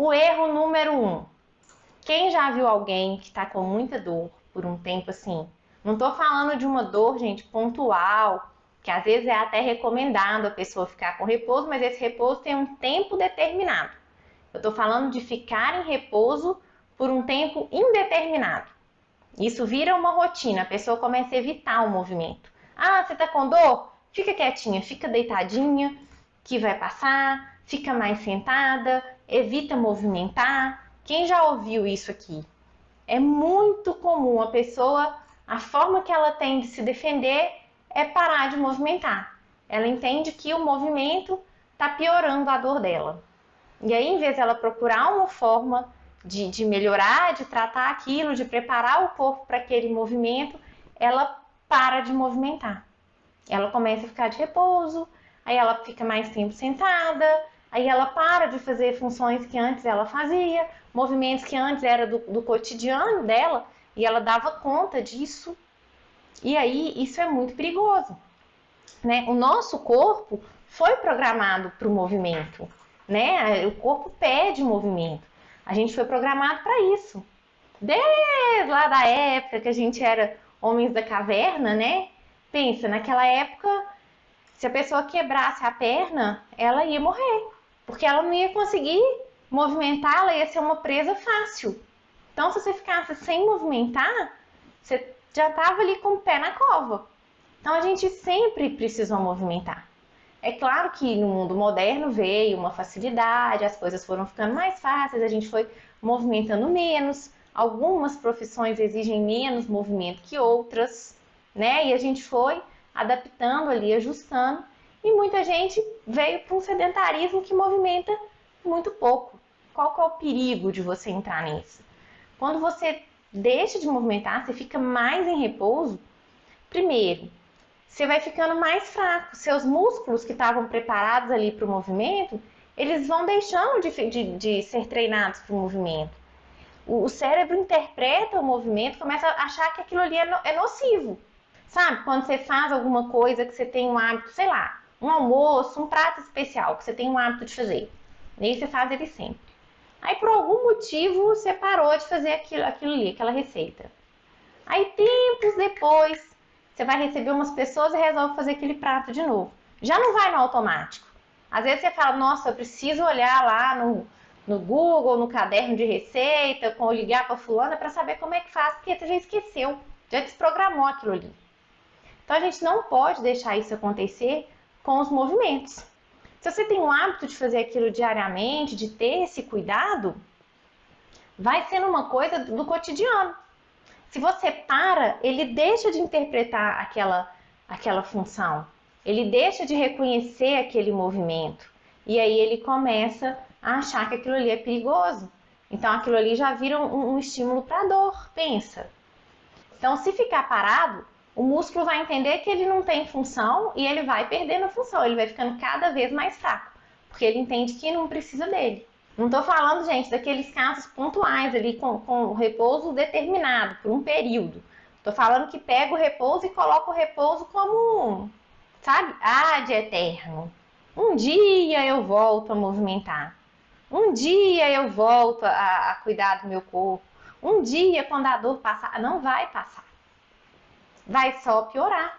O erro número 1. Quem já viu alguém que está com muita dor por um tempo assim? Não estou falando de uma dor, gente, pontual, que às vezes é até recomendado a pessoa ficar com repouso, mas esse repouso tem um tempo determinado. Eu estou falando de ficar em repouso por um tempo indeterminado. Isso vira uma rotina, a pessoa começa a evitar o movimento. Ah, você está com dor? Fica quietinha, fica deitadinha, que vai passar, fica mais sentada, evita movimentar. Quem já ouviu isso aqui? É muito comum a forma que ela tem de se defender é parar de movimentar. Ela entende que o movimento está piorando a dor dela. E aí, em vez dela procurar uma forma de melhorar, de tratar aquilo, de preparar o corpo para aquele movimento, ela para de movimentar. Ela começa a ficar de repouso, aí ela fica mais tempo sentada, aí ela para de fazer funções que antes ela fazia, movimentos que antes era do cotidiano dela, e ela dava conta disso. E aí isso é muito perigoso, né? O nosso corpo foi programado para o movimento, né? O corpo pede movimento. A gente foi programado para isso. Desde lá da época que a gente era homens da caverna, né? Pensa, naquela época, se a pessoa quebrasse a perna, ela ia morrer, porque ela não ia conseguir movimentar, ela ia ser uma presa fácil. Então, se você ficasse sem movimentar, você já estava ali com o pé na cova. Então, a gente sempre precisou movimentar. É claro que no mundo moderno veio uma facilidade, as coisas foram ficando mais fáceis, a gente foi movimentando menos, algumas profissões exigem menos movimento que outras, né? E a gente foi adaptando ali, ajustando, e muita gente veio para um sedentarismo que movimenta muito pouco. Qual que é o perigo de você entrar nisso? Quando você deixa de movimentar, você fica mais em repouso, primeiro, você vai ficando mais fraco. Seus músculos que estavam preparados ali para o movimento, eles vão deixando de ser treinados para o movimento. O cérebro interpreta o movimento, começa a achar que aquilo ali é nocivo. Sabe? Quando você faz alguma coisa que você tem um hábito, sei lá, um almoço, um prato especial que você tem um hábito de fazer. E aí você faz ele sempre. Aí por algum motivo você parou de fazer aquilo ali, aquela receita. Aí tempos depois você vai receber umas pessoas e resolve fazer aquele prato de novo. Já não vai no automático. Às vezes você fala, nossa, eu preciso olhar lá no Google, no caderno de receita, ou ligar para fulana para saber como é que faz, porque você já esqueceu, já desprogramou aquilo ali. Então a gente não pode deixar isso acontecer com os movimentos. Se você tem o hábito de fazer aquilo diariamente, de ter esse cuidado, vai sendo uma coisa do cotidiano. Se você para, ele deixa de interpretar aquela função. Ele deixa de reconhecer aquele movimento. E aí ele começa a achar que aquilo ali é perigoso. Então aquilo ali já vira um estímulo para dor, pensa. Então se ficar parado, o músculo vai entender que ele não tem função e ele vai perdendo a função. Ele vai ficando cada vez mais fraco. Porque ele entende que não precisa dele. Não estou falando, gente, daqueles casos pontuais ali com o repouso determinado, por um período. Estou falando que pega o repouso e coloca o repouso como, sabe, de eterno. Um dia eu volto a movimentar. Um dia eu volto a cuidar do meu corpo. Um dia, quando a dor passar, não vai passar. Vai só piorar.